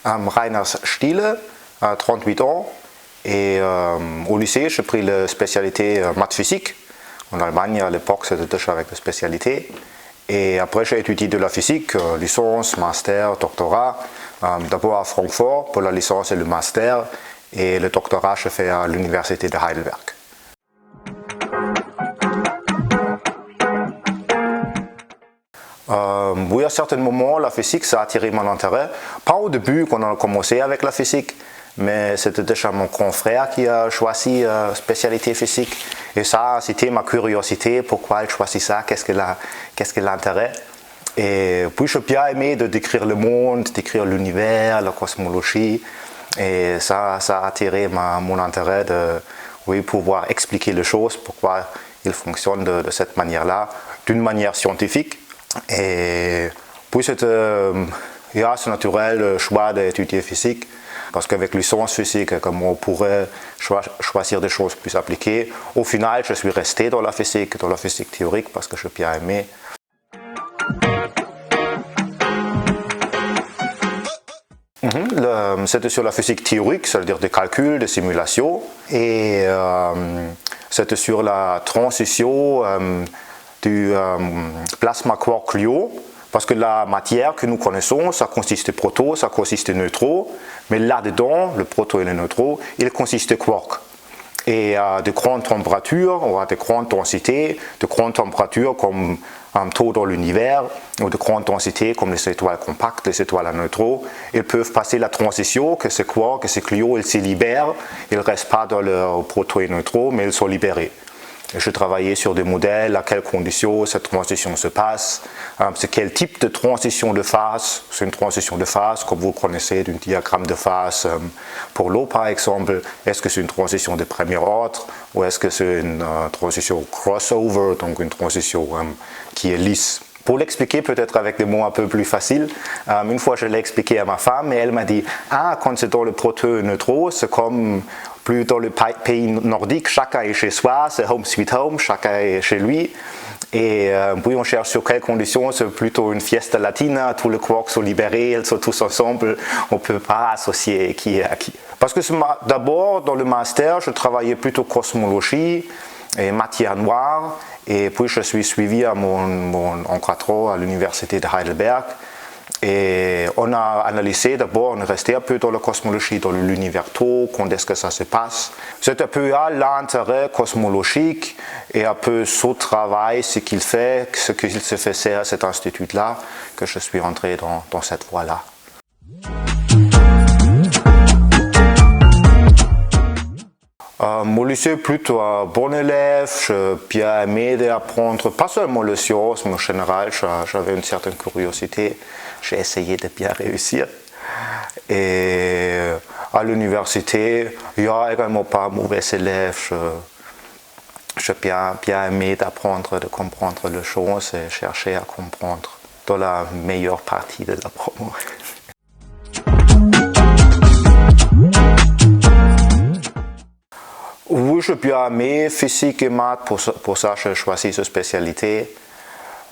Rainer Stiele, 38 ans. Et au lycée, j'ai pris la spécialité maths physique. En Allemagne, à l'époque, c'était déjà avec la spécialité. Et après, j'ai étudié de la physique, licence, master, doctorat. D'abord à Francfort pour la licence et le master. Et le doctorat, je fais à l'université de Heidelberg. Oui, à certains moments, la physique, ça a attiré mon intérêt. Pas au début, quand on a commencé avec la physique, mais c'était déjà mon confrère qui a choisi spécialité physique. Et ça, c'était ma curiosité, pourquoi il choisit ça, qu'est-ce que l'intérêt. Et puis, j'ai bien aimé de décrire le monde, décrire l'univers, la cosmologie. Et ça a attiré mon intérêt de pouvoir expliquer les choses, pourquoi ils fonctionnent de cette manière-là, d'une manière scientifique. Et puis c'est naturel le choix d'étudier physique, parce qu'avec licence physique, comme on pourrait choisir des choses plus appliquées, au final je suis resté dans la physique théorique, parce que j'ai bien aimé. C'était sur la physique théorique, c'est-à-dire des calculs, des simulations, et c'était sur la transition du plasma quark-gluon, parce que la matière que nous connaissons, ça consiste de protons, ça consiste de neutrons, mais là-dedans, le proton et le neutron, il consiste de quarks. Et à de grandes températures, ou à de grandes densités, de grandes températures comme un taux dans l'univers, ou de grandes densités comme les étoiles compactes, les étoiles à neutrons, ils peuvent passer la transition, que ces quarks, que ces gluons, ils se libèrent, ils ne restent pas dans leur proton et neutrons, mais ils sont libérés. Je travaillais sur des modèles, à quelles conditions cette transition se passe, c'est quel type de transition de phase. C'est une transition de phase, comme vous connaissez d'un diagramme de phase pour l'eau par exemple. Est-ce que c'est une transition de premier ordre ou est-ce que c'est une transition crossover, donc une transition qui est lisse. Pour l'expliquer peut-être avec des mots un peu plus faciles, une fois je l'ai expliqué à ma femme et elle m'a dit « Ah, quand c'est dans le proton neutron, c'est comme plus dans le pays nordique, chacun est chez soi, c'est home sweet home, chacun est chez lui. Et puis on cherche sur quelles conditions, c'est plutôt une fiesta latina, tous les quarks sont libérés, ils sont tous ensemble, on ne peut pas associer qui est à qui. » Parce que d'abord, dans le master, je travaillais plutôt cosmologie et matière noire. Et puis je suis suivi à mon encadrement à l'université de Heidelberg. Et on a analysé d'abord, on est resté un peu dans la cosmologie, dans l'univers tôt, quand est-ce que ça se passe. C'est un peu l'intérêt cosmologique et un peu ce travail, ce qu'il fait, ce qu'il se fait à cet institut-là, que je suis entré dans cette voie-là. Mon lycée est plutôt un bon élève, j'ai bien aimé d'apprendre, pas seulement les sciences, mais en général, j'avais une certaine curiosité, j'ai essayé de bien réussir. Et à l'université, il n'y a également pas un mauvais élève, j'ai bien aimé d'apprendre, de comprendre les choses et chercher à comprendre dans la meilleure partie de la promo. Oui, j'ai bien aimé physique et maths, pour ça j'ai choisi cette spécialité.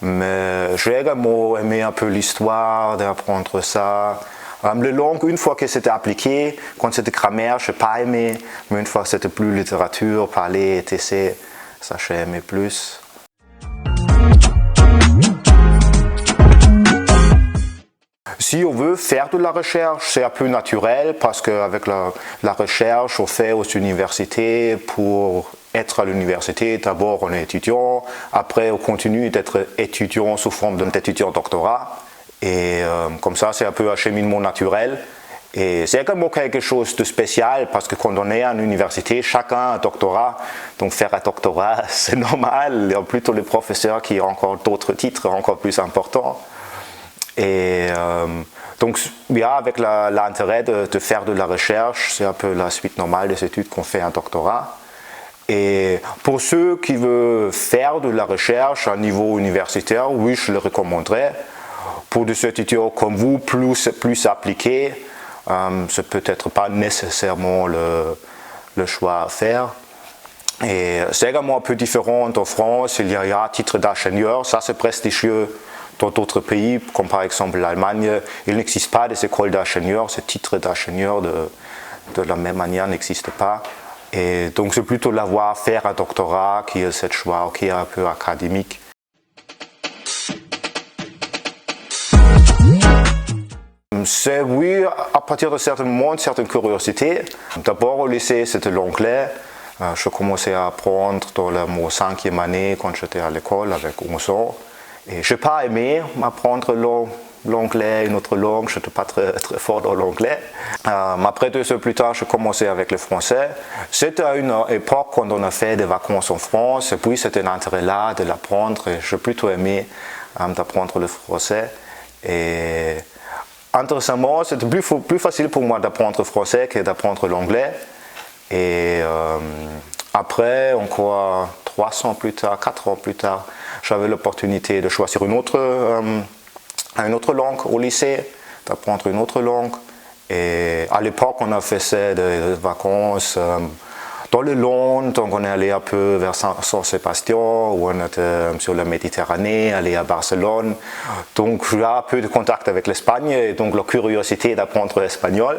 Mais j'ai également aimé un peu l'histoire, d'apprendre ça. Les langues, une fois que c'était appliqué, quand c'était grammaire, je n'ai pas aimé. Mais une fois que c'était plus littérature, parler, etc., ça j'ai aimé plus. Si on veut faire de la recherche, c'est un peu naturel parce qu'avec la recherche, on fait aux universités pour être à l'université. D'abord, on est étudiant, après, on continue d'être étudiant sous forme d'étudiant doctorat. Et comme ça, c'est un peu un cheminement naturel. Et c'est également quelque chose de spécial parce que quand on est à l'université, chacun a un doctorat. Donc faire un doctorat, c'est normal. Il y a plutôt les professeurs qui ont encore d'autres titres encore plus importants. Et donc, avec l'intérêt de faire de la recherche, c'est un peu la suite normale des études qu'on fait un doctorat. Et pour ceux qui veulent faire de la recherche à niveau universitaire, oui, je le recommanderais. Pour des étudiants comme vous, plus appliqués, c'est peut-être pas nécessairement le choix à faire. Et c'est également un peu différent en France, il y a un titre d'ingénieur, ça c'est prestigieux. Dans d'autres pays, comme par exemple l'Allemagne, il n'existe pas des écoles d'ingénieurs, ce titre d'ingénieur de la même manière n'existe pas. Et donc c'est plutôt la voie faire un doctorat qui est cette choix qui est un peu académique. C'est oui, à partir de certains moments, une certaine curiosité. D'abord au lycée, c'était l'anglais. Je commençais à apprendre dans mon 5e année quand j'étais à l'école avec 11 ans. Et je n'ai pas aimé apprendre l'anglais, une autre langue, je n'étais pas très fort dans l'anglais. Après 2 ans plus tard, je commençais avec le français. C'était à une époque quand on a fait des vacances en France, et puis c'était un intérêt là de l'apprendre, et j'ai plutôt aimé d'apprendre le français. Et intéressamment, c'était plus facile pour moi d'apprendre le français que d'apprendre l'anglais. Et après, encore 3 ans plus tard, 4 ans plus tard, j'avais l'opportunité de choisir une autre langue au lycée, d'apprendre une autre langue. Et à l'époque, on a fait des vacances dans le Land, donc on est allé un peu vers Saint-Sébastien, où on était sur la Méditerranée, allé à Barcelone. Donc j'ai un peu de contact avec l'Espagne, et donc la curiosité d'apprendre l'espagnol.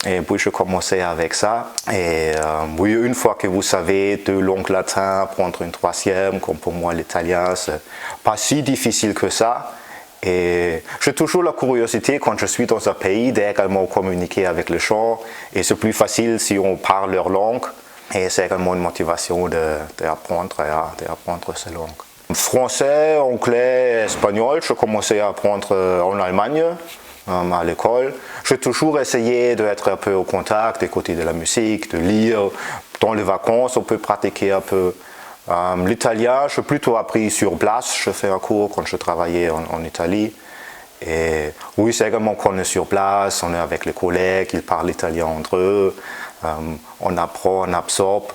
Et puis je commençais avec ça. Et oui, une fois que vous savez 2 langues latines, apprendre une 3e, comme pour moi l'italien, c'est pas si difficile que ça. Et j'ai toujours la curiosité quand je suis dans un pays d'également communiquer avec les gens. Et c'est plus facile si on parle leur langue. Et c'est également une motivation d'apprendre ces langues. Français, anglais, espagnol, je commençais à apprendre en Allemagne. À l'école. J'ai toujours essayé d'être un peu au contact, d'écouter de la musique, de lire. Dans les vacances, on peut pratiquer un peu. L'italien, j'ai plutôt appris sur place. Je fais un cours quand je travaillais en Italie. Et oui, c'est également qu'on est sur place, on est avec les collègues, ils parlent italien entre eux. On apprend, on absorbe.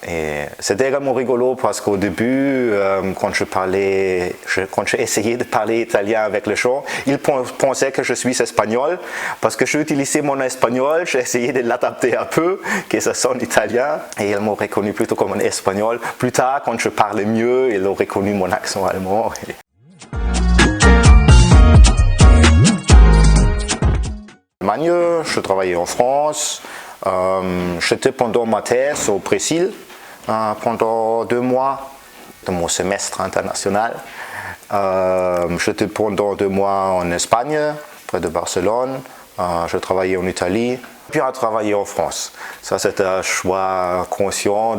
Et c'était également rigolo parce qu'au début, quand j'ai essayé de parler italien avec les gens, ils pensaient que je suis espagnol parce que j'ai utilisé mon espagnol, j'ai essayé de l'adapter un peu, que ça sonne italien, et ils m'ont reconnu plutôt comme un espagnol. Plus tard, quand je parlais mieux, ils ont reconnu mon accent allemand. En Allemagne, je travaillais en France, j'étais pendant ma thèse au Brésil. Pendant 2 mois de mon semestre international. J'étais pendant 2 mois en Espagne, près de Barcelone. Je travaillais en Italie, puis j'ai travaillé en France. Ça, c'était un choix conscient,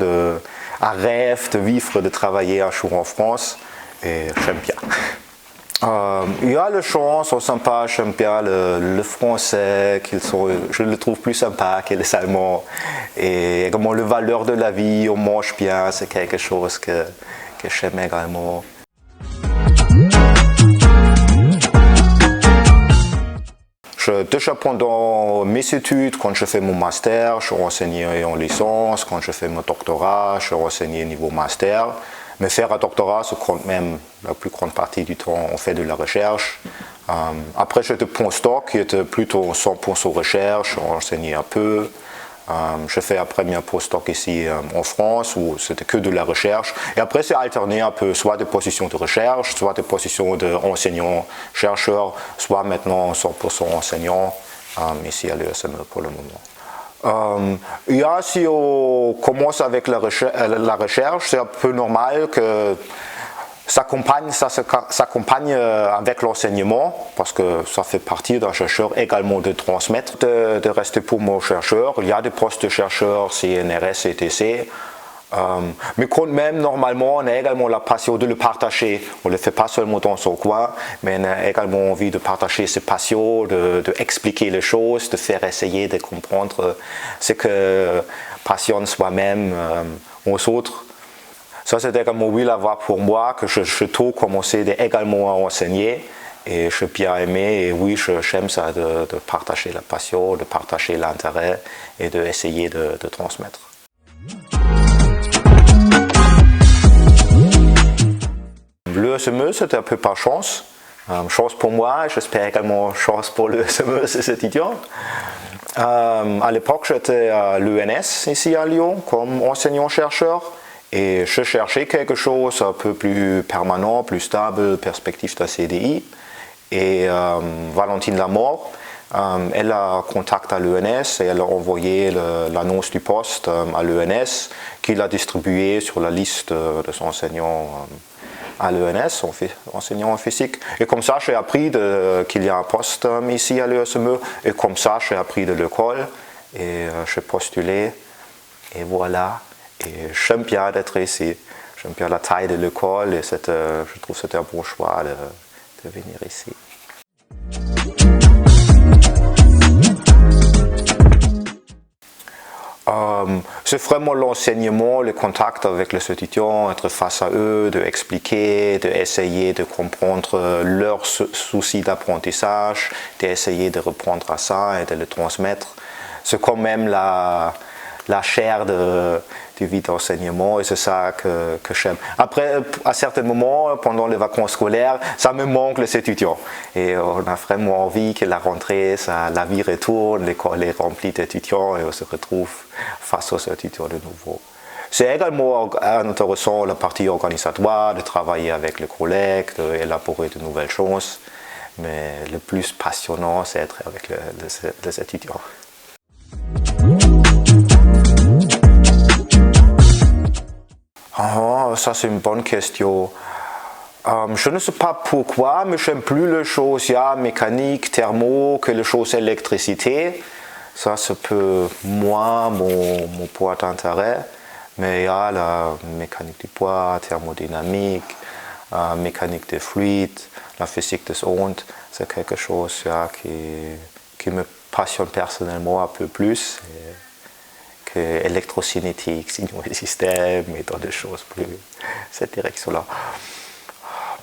un rêve de vivre, de travailler un jour en France, et j'aime bien. Il y a la chance, c'est sympa, j'aime bien le français, je le trouve plus sympa que les Allemands. Et également la valeur de la vie, on mange bien, c'est quelque chose que j'aime également. Déjà pendant mes études, quand je fais mon master, je enseignais en licence. Quand je fais mon doctorat, je enseignais niveau master. Mais faire un doctorat, ça compte même la plus grande partie du temps, on fait de la recherche. Après, j'étais postdoc, qui était plutôt 100% recherche, on enseignait un peu. J'ai fait après un postdoc ici en France, où c'était que de la recherche. Et après, c'est alterné un peu, soit des positions de recherche, soit des positions d'enseignant-chercheur, soit maintenant 100% enseignant, ici à l'ESME pour le moment. Si on commence avec la recherche, c'est un peu normal que ça s'accompagne avec l'enseignement, parce que ça fait partie d'un chercheur également de transmettre, de rester pour mon chercheur. Il y a des postes de chercheurs, CNRS, etc. Mais quand même, normalement, on a également la passion de le partager. On ne le fait pas seulement dans son coin, mais on a également envie de partager ses passions, d'expliquer les choses, de faire essayer de comprendre ce que passionne soi-même aux autres. Ça, c'est également la voie pour moi, que je tôt commencé également à enseigner. Et j'ai bien aimé, et oui, j'aime ça, de partager la passion, de partager l'intérêt et d'essayer de transmettre. L'ESME, c'était un peu par chance. Chance pour moi, j'espère également chance pour l'ESME, ces étudiants. À l'époque, j'étais à l'ENS, ici à Lyon, comme enseignant-chercheur. Et je cherchais quelque chose un peu plus permanent, plus stable, perspective d'un CDI. Et Valentine Lamort, elle a contact à l'ENS et elle a envoyé l'annonce du poste à l'ENS, qui l'a distribué sur la liste des enseignants à l'ENS, enseignants en physique. Et comme ça, j'ai appris qu'il y a un poste ici à l'ESME, et comme ça, j'ai appris de l'école, et j'ai postulé, et voilà. Et j'aime bien d'être ici, j'aime bien la taille de l'école, et je trouve que c'était un bon choix de venir ici. C'est vraiment l'enseignement, le contact avec les étudiants, être face à eux, de expliquer, d'essayer de comprendre leurs soucis d'apprentissage, d'essayer de reprendre à ça et de le transmettre. C'est quand même la chair du vie d'enseignement et c'est ça que j'aime. Après, à certains moments, pendant les vacances scolaires, ça me manque les étudiants. Et on a vraiment envie que la rentrée, la vie retourne, l'école est remplie d'étudiants et on se retrouve face aux étudiants de nouveau. C'est également intéressant la partie organisatoire, de travailler avec les collègues, d'élaborer de nouvelles choses. Mais le plus passionnant, c'est être avec les étudiants. Oh, ça c'est une bonne question. Je ne sais pas pourquoi, mais j'aime plus les choses mécaniques, thermo, que les choses électricité. Ça c'est peu moins mon poids d'intérêt. Mais il y a la mécanique du poids, thermodynamique, mécanique des fluides, la physique des ondes. C'est quelque chose qui me passionne personnellement un peu plus. Que électrocinétique, signaux et systèmes et dans des choses plus cette direction-là.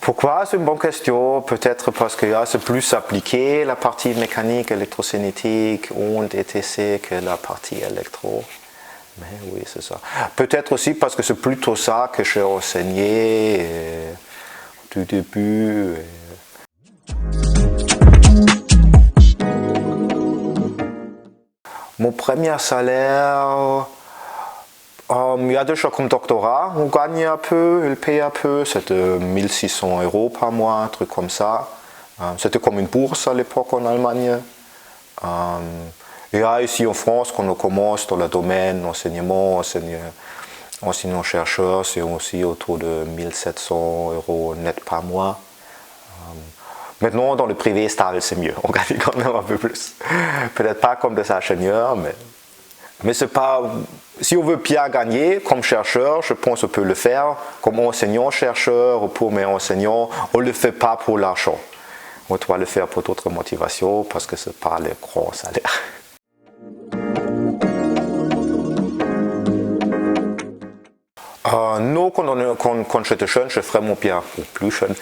Pourquoi? C'est une bonne question. Peut-être parce que c'est plus appliqué la partie mécanique, électrocinétique, ondes, etc. que la partie électro. Mais oui, c'est ça. Peut-être aussi parce que c'est plutôt ça que j'ai enseigné du début. Mon premier salaire, il y a déjà comme doctorat, on gagne un peu, il paye un peu, c'était 1600 € par mois, un truc comme ça. C'était comme une bourse à l'époque en Allemagne. Et là, ici en France, quand on commence dans le domaine enseignement, enseignant-chercheur, c'est aussi autour de 1700 € net par mois. Maintenant, dans le privé stable, c'est mieux. On gagne quand même un peu plus. Peut-être pas comme des ingénieurs, mais c'est pas. Si on veut bien gagner comme chercheur, je pense qu'on peut le faire. Comme enseignant-chercheur ou pour mes enseignants, on ne le fait pas pour l'argent. On doit le faire pour d'autres motivations parce que ce n'est pas le grand salaire. Non, quand j'étais jeune, j'ai vraiment bien, ou plus jeune,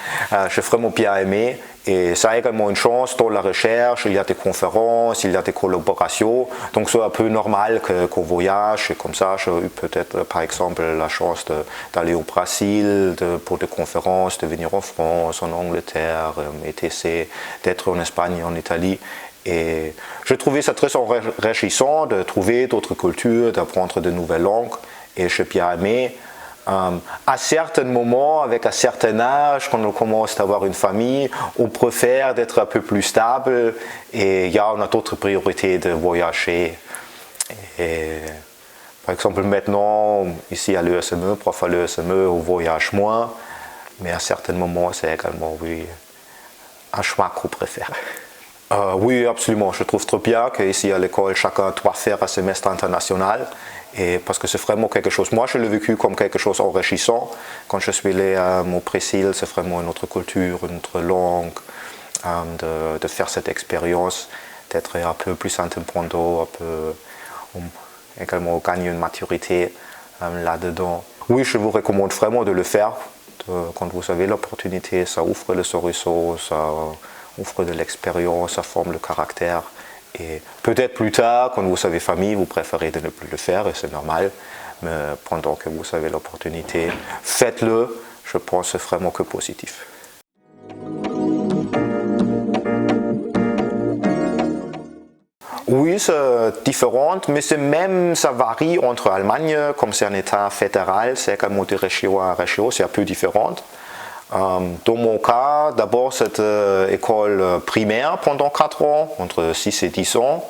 j'ai vraiment bien aimé. Et ça a également une chance dans la recherche, il y a des conférences, il y a des collaborations. Donc c'est un peu normal qu'on voyage. Et comme ça, j'ai eu peut-être par exemple la chance d'aller au Brésil pour des conférences, de venir en France, en Angleterre, etc., d'être en Espagne et en Italie. Et j'ai trouvé ça très enrichissant de trouver d'autres cultures, d'apprendre de nouvelles langues. Et j'ai bien aimé. À certains moments, avec un certain âge, quand on commence à avoir une famille, on préfère d'être un peu plus stable et on a d'autres priorités de voyager. Et, par exemple, maintenant, ici à l'ESME, prof à l'ESME, on voyage moins, mais à certains moments, c'est également un choix qu'on préfère. Oui, absolument. Je trouve trop bien qu'ici à l'école, chacun doit faire un semestre international. Et parce que c'est vraiment quelque chose, moi je l'ai vécu comme quelque chose d'enrichissant. Quand je suis allé à Montprésil, c'est vraiment une autre culture, une autre langue, de faire cette expérience, d'être un peu plus indépendant, également gagner une maturité là-dedans. Oui, je vous recommande vraiment de le faire. Quand vous avez l'opportunité, ça ouvre les horizons, ça ouvre de l'expérience, ça forme le caractère. Et peut-être plus tard, quand vous avez famille, vous préférez de ne plus le faire et c'est normal. Mais pendant que vous avez l'opportunité, faites-le. Je pense que c'est vraiment que positif. Oui, c'est différent, mais ça varie entre Allemagne, comme c'est un État fédéral, c'est également de région à région, c'est un peu différent. Dans mon cas, d'abord cette école primaire pendant 4 ans, entre 6 et 10 ans.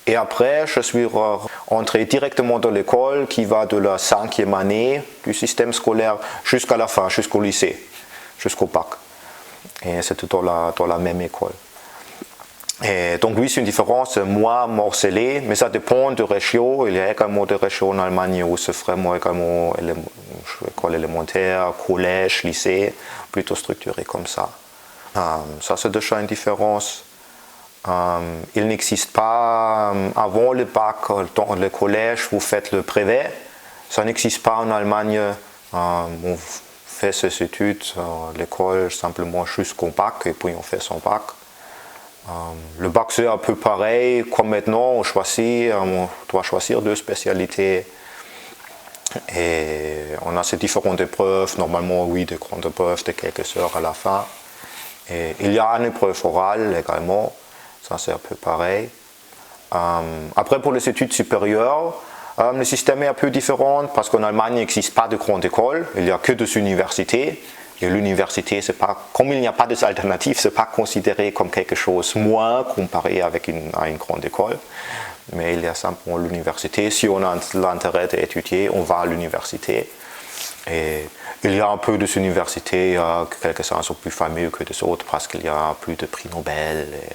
Et après, je suis entré directement dans l'école qui va de la 5e année du système scolaire jusqu'à la fin, jusqu'au lycée, jusqu'au bac. Et c'était dans la même école. Et donc oui, c'est une différence moins morcelée, mais ça dépend de région. Il y a également des régions en Allemagne où c'est vraiment également école élémentaire, collège, lycée, plutôt structuré comme ça. Ça c'est déjà une différence. Il n'existe pas, avant le bac, dans le collège, vous faites le brevet. Ça n'existe pas en Allemagne. On fait ses études à l'école simplement jusqu'au bac et puis on fait son bac. Le bac c'est un peu pareil, comme maintenant on doit choisir 2 spécialités et on a ces différentes épreuves, normalement oui des grandes épreuves de quelques heures à la fin. Et il y a une épreuve orale également, ça c'est un peu pareil. Après pour les études supérieures, le système est un peu différent parce qu'en Allemagne il n'existe pas de grande école, il n'y a que 2 universités. Et l'université, comme il n'y a pas d'alternative, ce n'est pas considéré comme quelque chose moins comparé à une grande école. Mais il y a simplement l'université. Si on a l'intérêt d'étudier, on va à l'université. Et il y a un peu des universités, quelques-uns sont plus fameux que des autres parce qu'il y a plus de prix Nobel et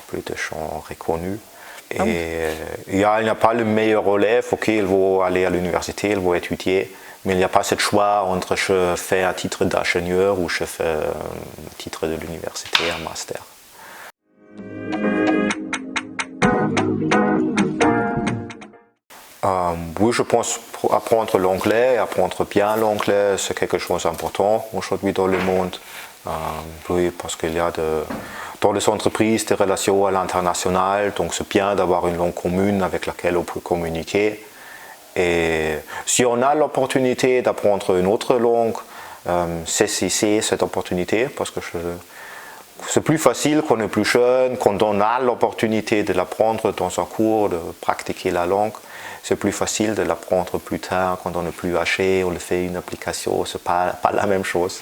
plus de gens reconnus. Et il n'y a pas le meilleur élève, ok, il faut aller à l'université, il faut étudier. Mais il n'y a pas ce choix entre je fais un titre d'ingénieur ou je fais un titre de l'université, un master. Oui, je pense apprendre l'anglais, apprendre bien l'anglais, c'est quelque chose d'important aujourd'hui dans le monde. Oui, parce qu'il y a dans les entreprises des relations à l'international, donc c'est bien d'avoir une langue commune avec laquelle on peut communiquer. Et si on a l'opportunité d'apprendre une autre langue, saisissez cette opportunité parce que c'est plus facile quand on est plus jeune, quand on a l'opportunité de l'apprendre dans un cours, de pratiquer la langue. C'est plus facile de l'apprendre plus tard quand on est plus âgé, on le fait une application, c'est pas la même chose.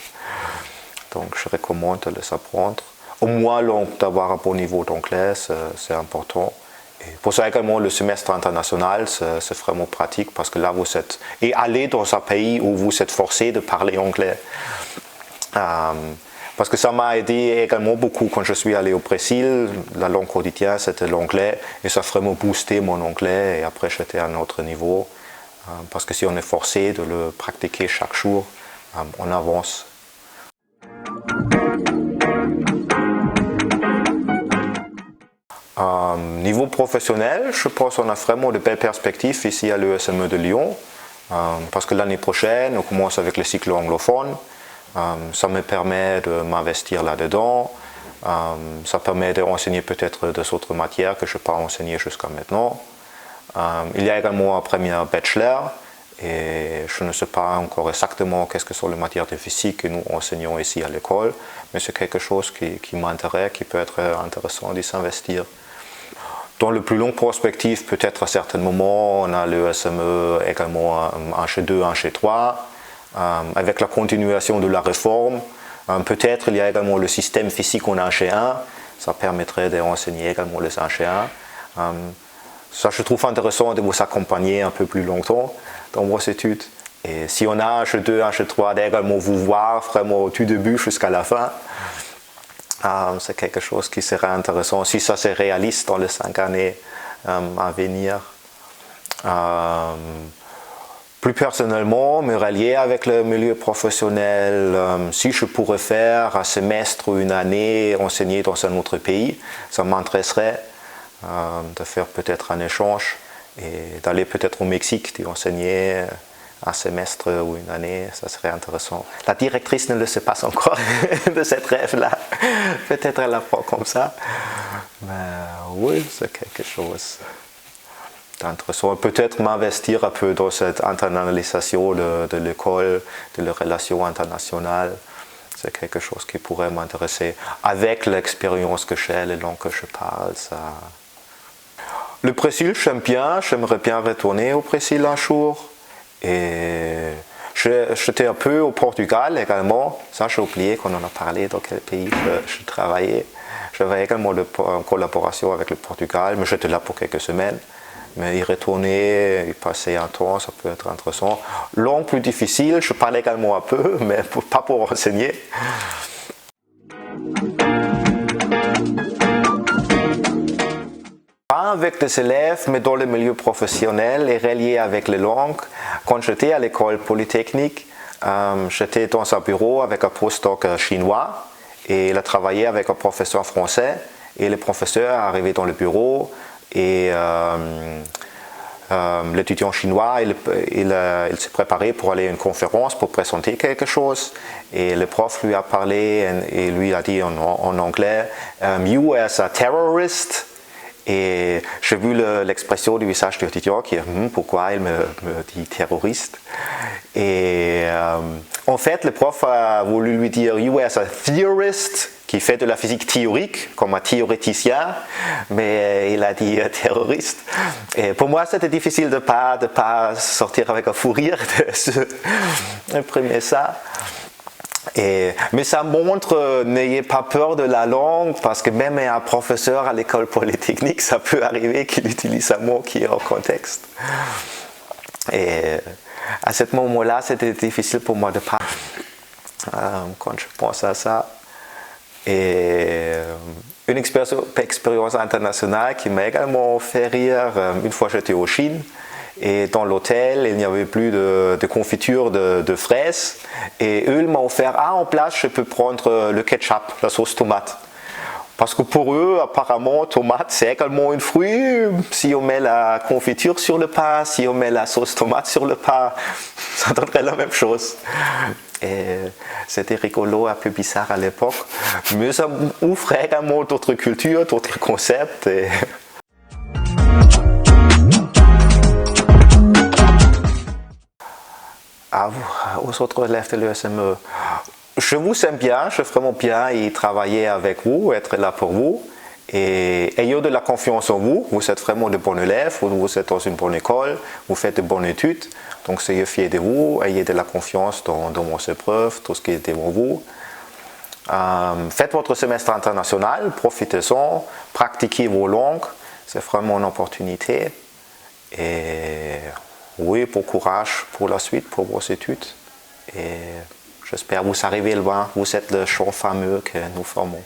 Donc je recommande de les apprendre. Au moins d'avoir un bon niveau d'anglais, c'est important. Et pour ça également le semestre international, c'est vraiment pratique parce que là vous êtes et aller dans un pays où vous êtes forcé de parler anglais. Parce que ça m'a aidé également beaucoup quand je suis allé au Brésil, la langue quotidienne c'était l'anglais et ça a vraiment boosté mon anglais et après j'étais à un autre niveau. Parce que si on est forcé de le pratiquer chaque jour, on avance. Niveau professionnel, je pense qu'on a vraiment de belles perspectives ici à l'ESME de Lyon parce que l'année prochaine, on commence avec le cycle anglophone. Ça me permet de m'investir là-dedans. Ça permet d'enseigner peut-être des autres matières que je n'ai pas enseignées jusqu'à maintenant. Il y a également un premier bachelor et je ne sais pas encore exactement qu'est-ce que sont les matières de physique que nous enseignons ici à l'école, mais c'est quelque chose qui m'intéresse, qui peut être intéressant d'y s'investir. Dans le plus long perspective, peut-être à certains moments, on a le SME également un G2, un G3. Avec la continuation de la réforme, peut-être il y a également le système physique en 1 G1. Ça permettrait d'enseigner également les 1 G1. Ça, je trouve intéressant de vous accompagner un peu plus longtemps dans vos études. Et si on a un G2, un G3, d'également vous voir vraiment du début jusqu'à la fin. C'est quelque chose qui serait intéressant si ça c'est réaliste dans les 5 années à venir. Plus personnellement, me rallier avec le milieu professionnel, si je pourrais faire un semestre ou une année enseigner dans un autre pays, ça m'intéresserait de faire peut-être un échange et d'aller peut-être au Mexique, d'enseigner un semestre ou une année, ça serait intéressant. La directrice ne le sait pas encore de cette rêve-là. Peut-être elle apprend comme ça. Mais oui, c'est quelque chose d'intéressant. Peut-être m'investir un peu dans cette internalisation de l'école, de les relations internationales. C'est quelque chose qui pourrait m'intéresser. Avec l'expérience que j'ai, les langues que je parle, ça... Le Brésil, j'aime bien, j'aimerais bien retourner au Brésil un jour. Et j'étais un peu au Portugal également, ça j'ai oublié qu'on en a parlé dans quel pays je travaillais. J'avais également en collaboration avec le Portugal, mais j'étais là pour quelques semaines. Mais y retourner, y passer un temps, ça peut être intéressant. Langue plus difficile, je parle également un peu, mais pas pour enseigner. Pas avec des élèves, mais dans le milieu professionnel et relié avec les langues. Quand j'étais à l'école polytechnique, j'étais dans un bureau avec un postdoc chinois et il a travaillé avec un professeur français. Et le professeur est arrivé dans le bureau et l'étudiant chinois, il s'est préparé pour aller à une conférence pour présenter quelque chose. Et le prof lui a parlé et lui a dit en anglais « You as a terrorist ». Et j'ai vu l'expression du visage de l'étudiant qui est pourquoi il me dit terroriste. Et en fait, le prof a voulu lui dire You as a theorist, qui fait de la physique théorique, comme un théoréticien, mais il a dit terroriste. Et pour moi, c'était difficile de pas sortir avec un fou rire d'imprimer ça. Mais ça montre, n'ayez pas peur de la langue, parce que même un professeur à l'école polytechnique, ça peut arriver qu'il utilise un mot qui est en contexte. Et à ce moment-là, c'était difficile pour moi de parler quand je pense à ça. Et une expérience internationale qui m'a également fait rire, une fois j'étais en Chine. Et dans l'hôtel, il n'y avait plus de confiture de fraises. Et eux, ils m'ont offert, en place, je peux prendre le ketchup, la sauce tomate. Parce que pour eux, apparemment, tomate, c'est également un fruit. Si on met la confiture sur le pain, si on met la sauce tomate sur le pain, ça donnerait la même chose. Et c'était rigolo, un peu bizarre à l'époque. Mais ça ouvrait également d'autres cultures, d'autres concepts. Aux autres élèves de l'ESME, je vous aime bien, je vraiment bien y travailler avec vous, être là pour vous. Et ayez de la confiance en vous, vous êtes vraiment de bons élèves, vous êtes dans une bonne école, vous faites de bonnes études. Donc soyez fiers de vous, ayez de la confiance dans vos épreuves, tout ce qui est devant vous. Faites votre semestre international, profitez-en, pratiquez vos langues, c'est vraiment une opportunité. Et oui, bon courage pour la suite, pour vos études. Et j'espère que vous arrivez loin, vous êtes le champ fameux que nous formons.